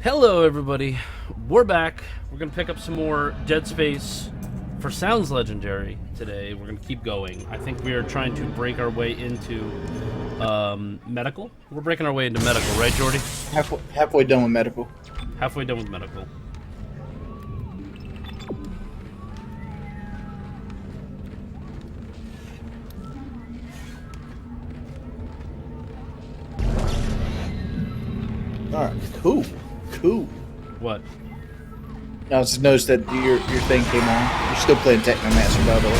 Hello, everybody. We're back. We're going to pick up some more Dead Space for Sounds Legendary today. We're going to keep going. I think we are trying to break our way into medical. We're breaking our way into medical, right, Jordy? Halfway done with medical. Halfway done with medical. Alright, cool. What? I just noticed that your thing came on. You're still playing Technomancer, by the way.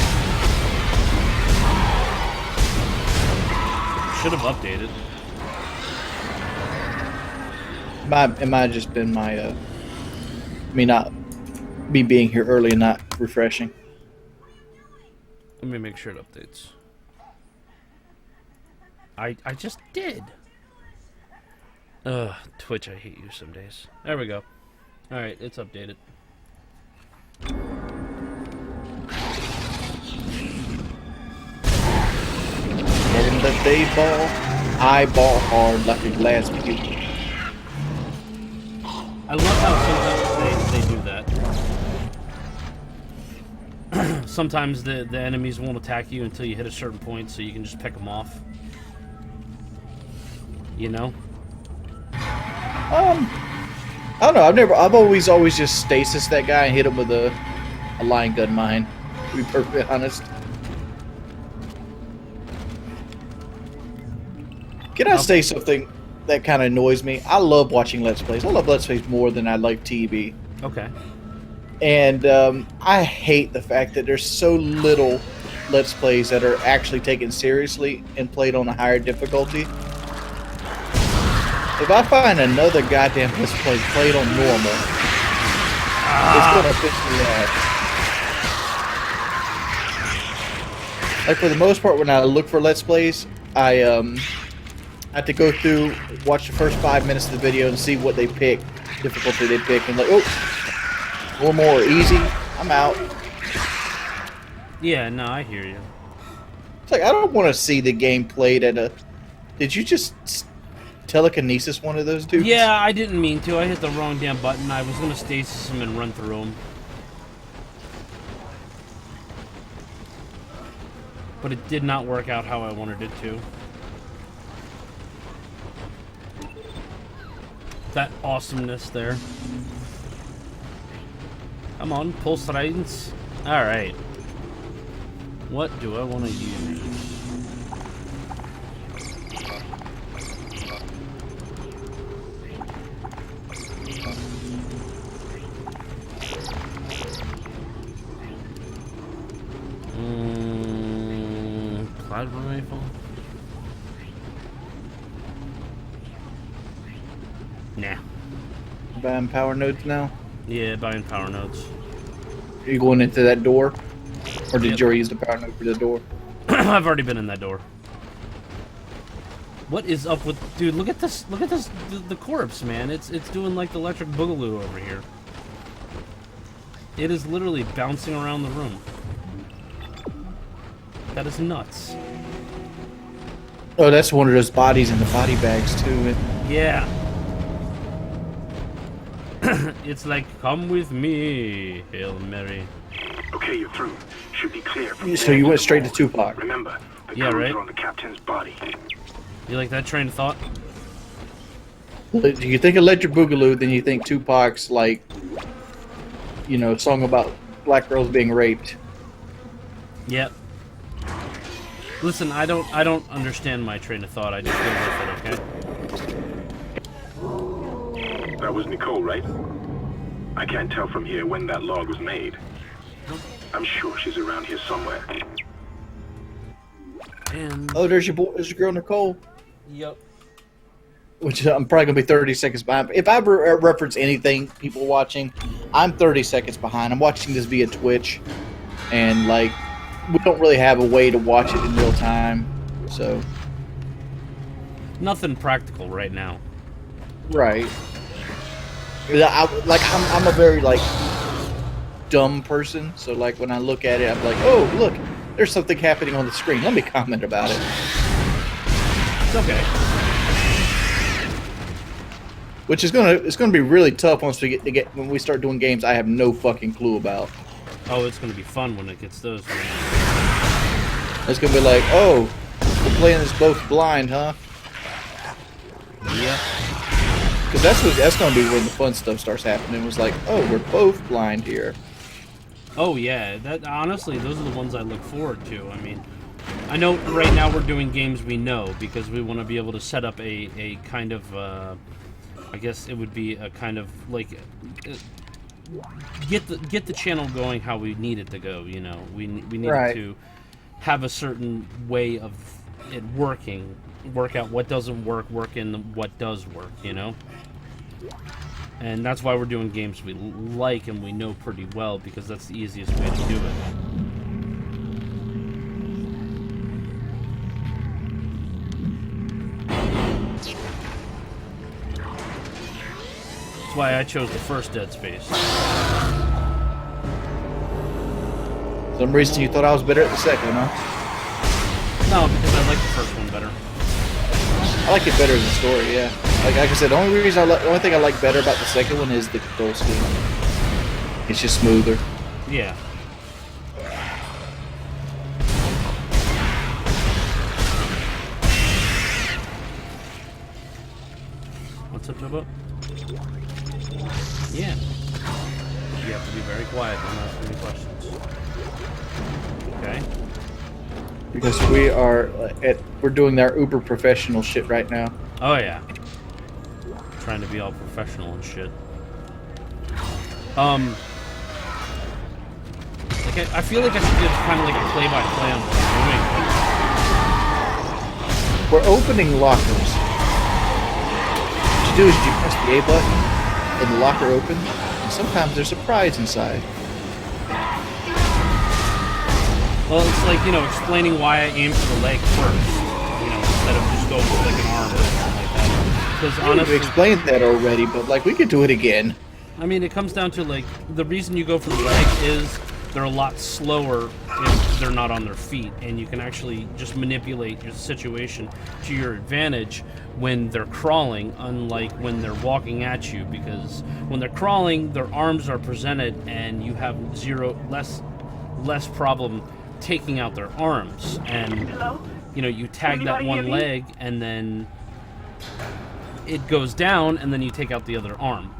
Should have updated. It might have just been my me being here early and not refreshing. Let me make sure it updates. I just did. Ugh, Twitch, I hate you some days. There we go. Alright, it's updated. And that they ball, I ball hard like a glass cube. I love how sometimes they do that. Sometimes the enemies won't attack you until you hit a certain point, so you can just pick them off. You know? I don't know. I've always just stasis that guy and hit him with a line gun mine. To be perfectly honest. Can I say something that kind of annoys me? I love watching Let's Plays. I love Let's Plays more than I like TV. Okay. And I hate the fact that there's so little Let's Plays that are actually taken seriously and played on a higher difficulty. If I find another goddamn Let's Play played on normal, it's gonna piss me off. Like, for the most part, when I look for Let's Plays, I have to go through, watch the first 5 minutes of the video and see what they pick, difficulty they pick, and like, oh, one more easy, I'm out. Yeah, no, I hear you. It's like, I don't want to see the game played at a... Did you just telekinesis one of those dudes? Yeah, I didn't mean to. I hit the wrong damn button. I was going to stasis him and run through him. But it did not work out how I wanted it to. That awesomeness there. Come on, pulse tridents. Alright. What do I want to use? Plasma rifle? Nah. Buying power nodes now? Yeah, buying power nodes. Are you going into that door? Or did Yep. you already use the power node for the door? I've already been in that door. What is up with... Dude, look at this. Look at this. The corpse, man. It's doing like the electric boogaloo over here. It is literally bouncing around the room. That is nuts. Oh, that's one of those bodies in the body bags, too. Yeah. It's like, come with me, Hail Mary. Okay, you're through. Should be clear. From So there you went the straight to vault. Tupac. Remember, the Yeah, codes right. are on the captain's body. You like that train of thought? If you think Electric Boogaloo, then you think Tupac's, like, you know, song about black girls being raped. Yep. Listen, I don't understand my train of thought. I just go with it, okay? That was Nicole, right? I can't tell from here when that log was made. I'm sure she's around here somewhere. And Oh, there's your girl Nicole. yep. Which I'm probably going to be 30 seconds behind. If I reference anything, people watching, I'm 30 seconds behind. I'm watching this via Twitch. And, like, we don't really have a way to watch it in real time. So, Nothing practical right now. right. I'm a very, like, dumb person. So, like, when I look at it, I'm like, oh, look, there's something happening on the screen. Let me comment about it. It's okay. which is gonna be really tough once we get when we start doing games I have no fucking clue about. Oh, it's gonna be fun when it gets those. It's gonna be like, oh, we're playing this both blind, huh? Yeah. Because that's gonna be where the fun stuff starts happening. It was like, oh, we're both blind here. Oh yeah, that honestly, those are the ones I look forward to. I mean, I know right now we're doing games we know because we want to be able to set up a kind of, I guess it would be a kind of like, get the channel going how we need it to go. You know, we need Right. to have a certain way of it working, work out what doesn't work in what does work. You know. And that's why we're doing games we like and we know pretty well, because that's the easiest way to do it. That's why I chose the first Dead Space. Some reason you thought I was better at the second, huh? No, because I like the first one better. I like it better as a story, yeah. Like I said, the only thing I like better about the second one is the control scheme. It's just smoother. Yeah. What's up, Tobo? Yeah. You have to be very quiet. Don't ask any questions. Okay. Because we're doing our uber professional shit right now. Oh yeah. Trying to be all professional and shit. Like I feel like I should give kind of like a play-by-play on what I'm doing. We're opening lockers. What you do is you press the A button, and the locker opens, and sometimes there's a prize inside. Well, it's like, you know, explaining why I aim for the leg first, you know, instead of just going for like an arm or something like that. Because We honestly, explained that already, but like we could do it again. I mean, it comes down to like the reason you go for the leg is they're a lot slower if they're not on their feet, and you can actually just manipulate your situation to your advantage when they're crawling, unlike when they're walking at you. Because when they're crawling, their arms are presented, and you have less problem taking out their arms. And you know, you tag that one leg, and then it goes down, and then you take out the other arm.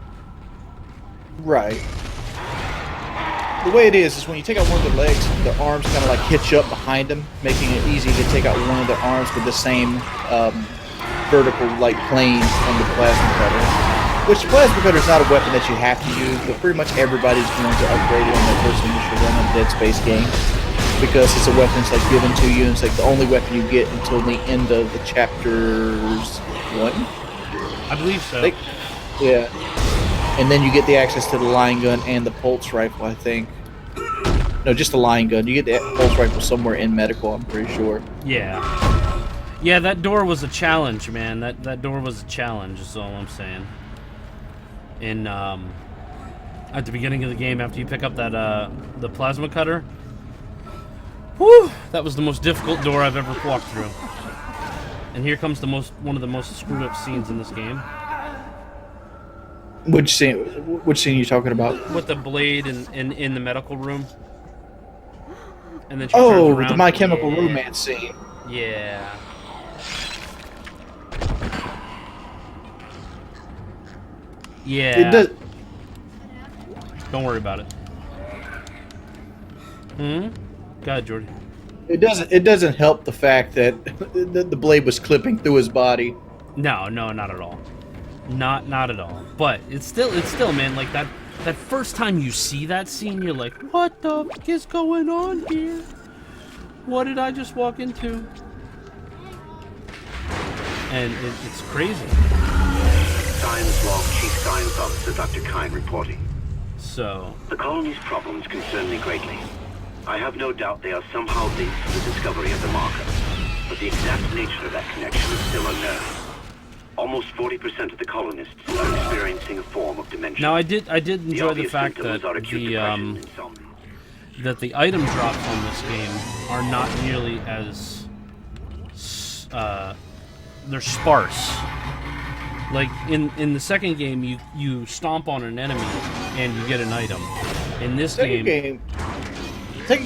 Right. The way it is when you take out one of the legs, the arms kind of like hitch up behind them, making it easy to take out one of the arms with the same vertical like plane on the plasma cutter. Which the plasma cutter is not a weapon that you have to use, but pretty much everybody's going to upgrade it on their first initial run on Dead Space game, because it's a weapon that's like given to you, and it's like the only weapon you get until the end of the chapters 1. I believe so. Yeah. And then you get the access to the line gun and the pulse rifle, I think. No, just the line gun. You get the pulse rifle somewhere in medical, I'm pretty sure. Yeah. Yeah, that door was a challenge, man. That door was a challenge, is all I'm saying. In at the beginning of the game, after you pick up that the plasma cutter. Whew! That was the most difficult door I've ever walked through. And here comes one of the most screwed up scenes in this game. Which scene are you talking about? With the blade in the medical room. And then she turns Oh, around. the My Chemical Yeah. Romance scene. Yeah. Yeah. It does. Don't worry about it. Go ahead, Jordy. It doesn't help the fact that the blade was clipping through his body. No, not at all. Not at all. But it's still, man, like that first time you see that scene, you're like, what the fuck is going on here? What did I just walk into? And it's crazy. Science log, Chief Science Officer Dr. Kine reporting. So, The colony's problems concern me greatly. I have no doubt they are somehow linked to the discovery of the marker, but the exact nature of that connection is still unknown. Almost 40% of the colonists are experiencing a form of dementia. now I did enjoy the obvious fact that symptoms are acute depression, insomnia. that the item drops on this game are not nearly as they're sparse. Like in the second game, you stomp on an enemy and you get an item. In this Second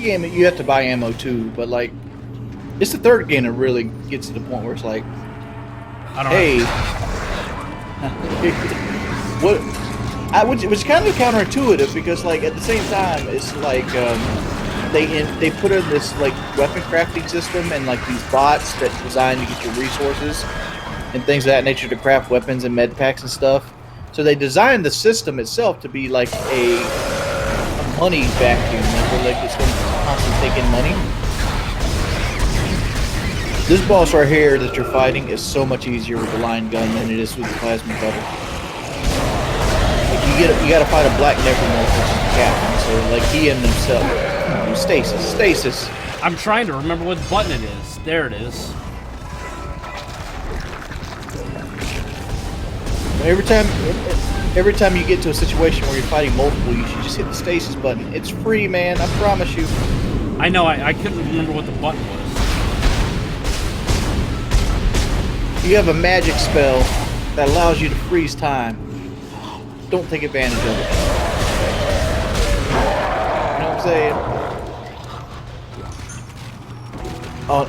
game, you have to buy ammo too, but like, it's the third game that really gets to the point where it's like, I don't hey, know. which is kind of counterintuitive because like at the same time it's like they put in this like weapon crafting system and like these bots that design to get your resources and things of that nature to craft weapons and med packs and stuff. So they designed the system itself to be like a money vacuum, like it's going to constantly take in money. This boss right here that you're fighting is so much easier with the line gun than it is with the plasma cutter. Like you got to fight a black necromorph, which is the captain. So like he and himself, stasis. I'm trying to remember what button it is. There it is. Every time you get to a situation where you're fighting multiple, you should just hit the stasis button. It's free, man. I promise you. I know. I couldn't remember what the button was. You have a magic spell that allows you to freeze time. Don't take advantage of it. You know what I'm saying?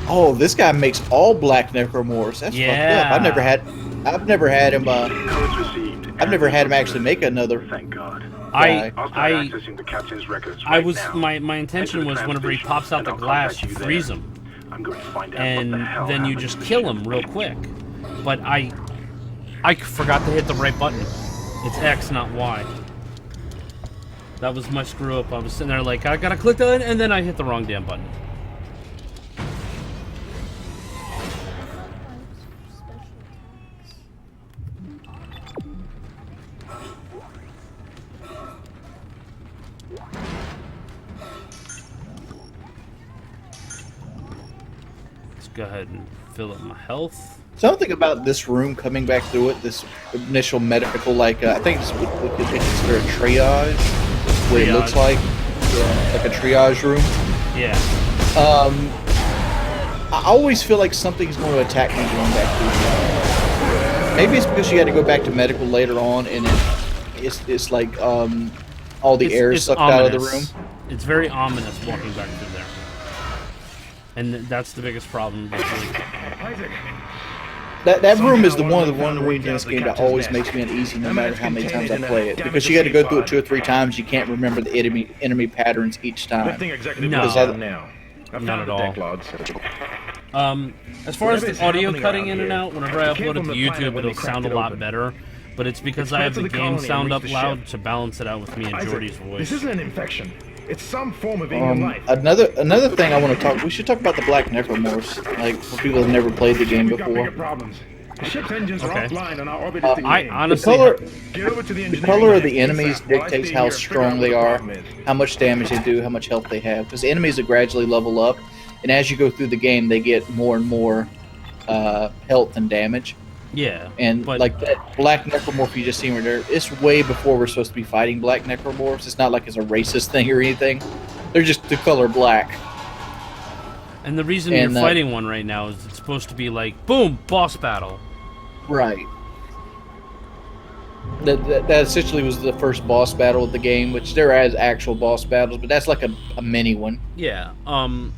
Oh, this guy makes all black necromorphs. That's fucked up. I've never had him. I've never had him actually make another. Thank God. I Accessing the captain's records I right was now. my intention was whenever he pops out the glass, you freeze him, I'm going to find out and what the hell then you happened just to kill the him ship. real quick. But I forgot to hit the right button. It's X, not Y. That was my screw up. I was sitting there like, I gotta click that, and then I hit the wrong damn button. Let's go ahead and fill up my health. Something about this room coming back through it, this initial medical, like I think it's what they consider a triage, what it looks like, like a triage room. Yeah. I always feel like something's going to attack me going back through here. Maybe it's because you got to go back to medical later on, and it's like all the air is sucked out of the room. It's very ominous walking back through there. And that's the biggest problem. Isaac. That room is one of the rooms in this game that always makes me uneasy no matter how many times I play it. Because you got to go through it 2 or 3 times, you can't remember the enemy patterns each time. No. Now. Not at all. As far as the audio cutting in and out, whenever I upload it to YouTube, it'll sound a lot better. But it's because I have the game sound up loud to balance it out with me and Jordy's voice. This isn't an infection. It's some form of alien life. Another thing I want to talk. We should talk about the Black Necromorphs, like for people that have never played the game We've got bigger before. problems. The ship's engines are Okay. offline and our orbit is I decaying. honestly, Get over to the The engineering color of lab the enemies ASAP while I dictates stay how here and figure out strong what they the are, problem is. how much damage they do, how much health they have. Because the enemies will gradually level up, and as you go through the game, they get more and more health and damage. yeah. And but like that Black Necromorph you just seen right there, it's way before we're supposed to be fighting Black Necromorphs. It's not like it's a racist thing or anything. They're just the color black. and the reason and, you're fighting one right now is it's supposed to be like, boom, boss battle. Right. That essentially was the first boss battle of the game, which there is actual boss battles, but that's like a mini one. Yeah,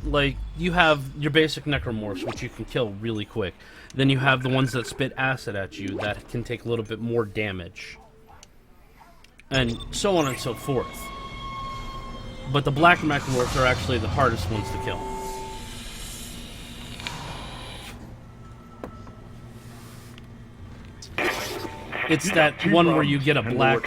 like, you have your basic necromorphs, which you can kill really quick. Then you have the ones that spit acid at you that can take a little bit more damage. And so on and so forth. But the black necromorphs are actually the hardest ones to kill. It's that one where you get a black,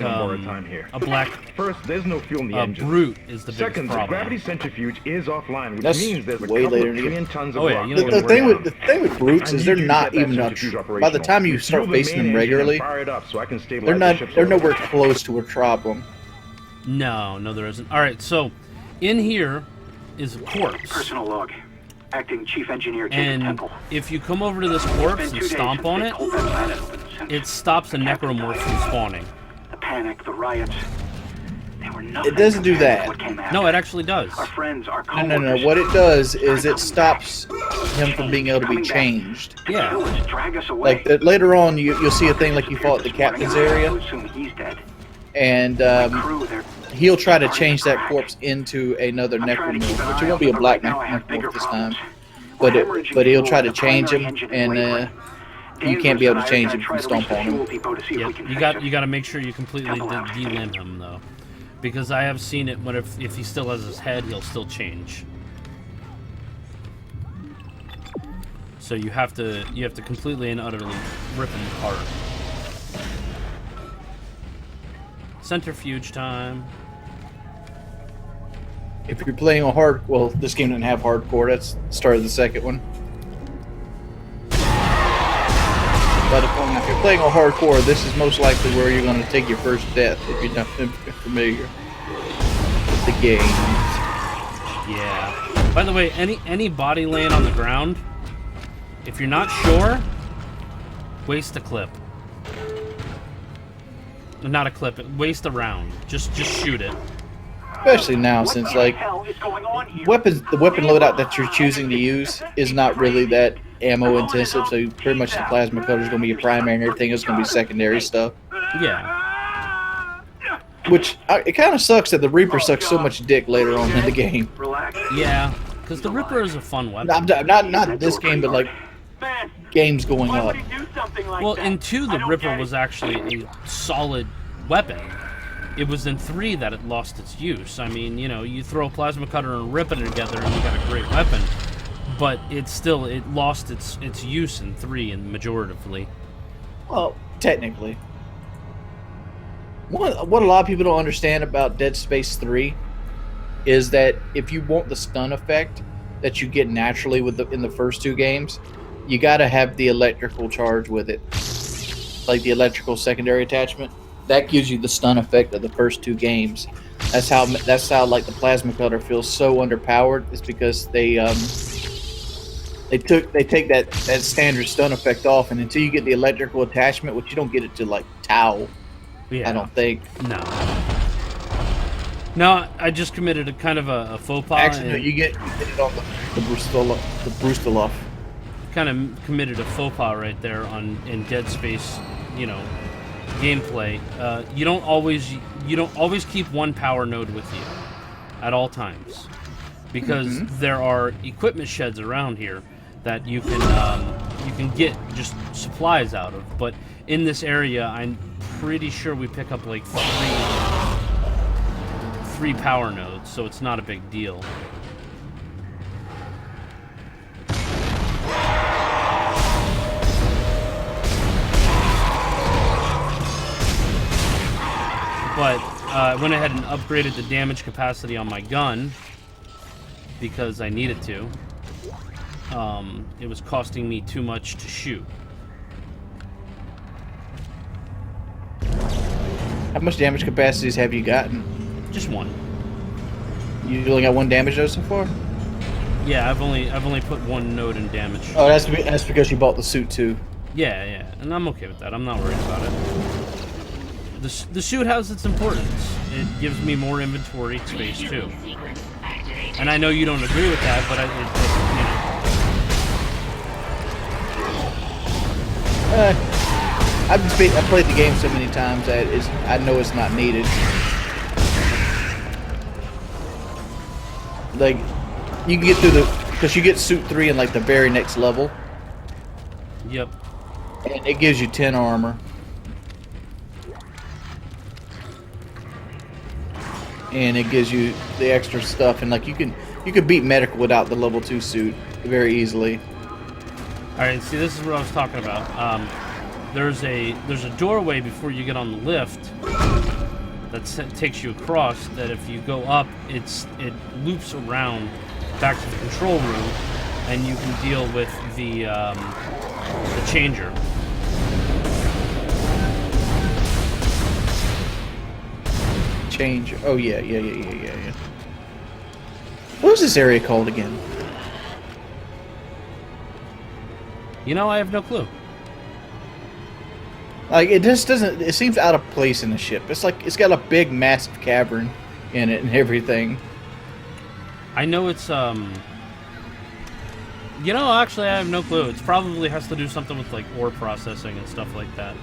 First, there's no fuel in the engine. brute is the biggest Second, the problem. gravity centrifuge is offline, which That's means there's a way couple later of in the trillion tons of Oh, yeah, rock. you don't The even thing with brutes I is need they're you to not get that even up. centrifuge By the operational. time you Refuel start the facing main them engine and regularly, fire it up so I can they're stabilize not. the ship's They're orbit. nowhere close to a problem. No, there isn't. Alright, so, in here is a corpse. Personal log. Acting Chief Engineer Jacob And Temple. if you come over to this It's corpse been and 2 days stomp since on they it, pulled that planet open since it stops a the captain necromorph died. from spawning. The panic, the riots. They were It doesn't do that. No, it actually does. Our friends, our No. What it does is it stops him from being able to be changed. Yeah. Drag us away. Like later on, you'll see a thing like you fought the captain's area, He's dead. and Crew, they're he'll try to change that corpse into another necromorph, which it won't be a black necromorph this time, but he'll try to change him, and you can't be able to change him if you stomp on him. Yep. You got to make sure you completely de-limb him though, because I have seen it when if he still has his head, he'll still change. So you have to completely and utterly rip him apart. Centrifuge time. If you're playing a hard, well, this game didn't have hardcore. That's the start of the second one. But if you're playing a hardcore, this is most likely where you're going to take your first death if you're not familiar with the game. Yeah. By the way, any body laying on the ground, if you're not sure, waste a clip. Not a clip. Waste a round. Just shoot it. Especially now, since like the weapon loadout that you're choosing to use is not really that ammo intensive. So pretty much the plasma cutter is going to be your primary, and everything is going to be secondary stuff. Yeah. Which it kind of sucks that the Reaper sucks so much dick later on in the game. Yeah, because the Ripper is a fun weapon. Not this game, but like games going up. Well, in 2, the Ripper was actually a solid weapon. It was in 3 that it lost its use. I mean, you know, you throw a plasma cutter and a Ripper together and you got a great weapon. But it lost its use in 3 and majoritively. Well, technically. What a lot of people don't understand about Dead Space 3 is that if you want the stun effect that you get naturally in the first 2 games, you got to have the electrical charge with it. Like the electrical secondary attachment. That gives you the stun effect of the first 2 games. That's how like the plasma cutter feels so underpowered. It's because they take that standard stun effect off, and until you get the electrical attachment, which you don't get it to like Tau, Yeah. I don't think. No, I just committed a kind of a faux pas. Actually, no, you get it on the Brustalov. Kind of committed a faux pas right there in Dead Space, you know, gameplay. You don't always keep one power node with you at all times, because there are equipment sheds around here that you can get just supplies out of. But in this area, I'm pretty sure we pick up like three power nodes, so it's not a big deal. But I went ahead and upgraded the damage capacity on my gun because I needed to. It was costing me too much to shoot. How much damage capacities have you gotten? Just one. You only got 1 damage node so far? Yeah, I've only put 1 node in damage. Oh, that's because you bought the suit too. Yeah, and I'm okay with that. I'm not worried about it. The suit has its importance. It gives me more inventory space too. And I know you don't agree with that, but I've played the game so many times that I know it's not needed. Like, you can get through because you get suit 3 in like the very next level. Yep. And it gives you 10 armor. And it gives you the extra stuff, and like you can beat medical without the level 2 suit very easily. All right, see, this is what I was talking about. There's a doorway before you get on the lift that takes you across. That if you go up, it loops around back to the control room, and you can deal with the changer. Change. Oh yeah. What was this area called again? You know, I have no clue. Like, it just doesn't. It seems out of place in the ship. It's like it's got a big, massive cavern in it and everything. I know it's you know, actually, I have no clue. It probably has to do something with like ore processing and stuff like that.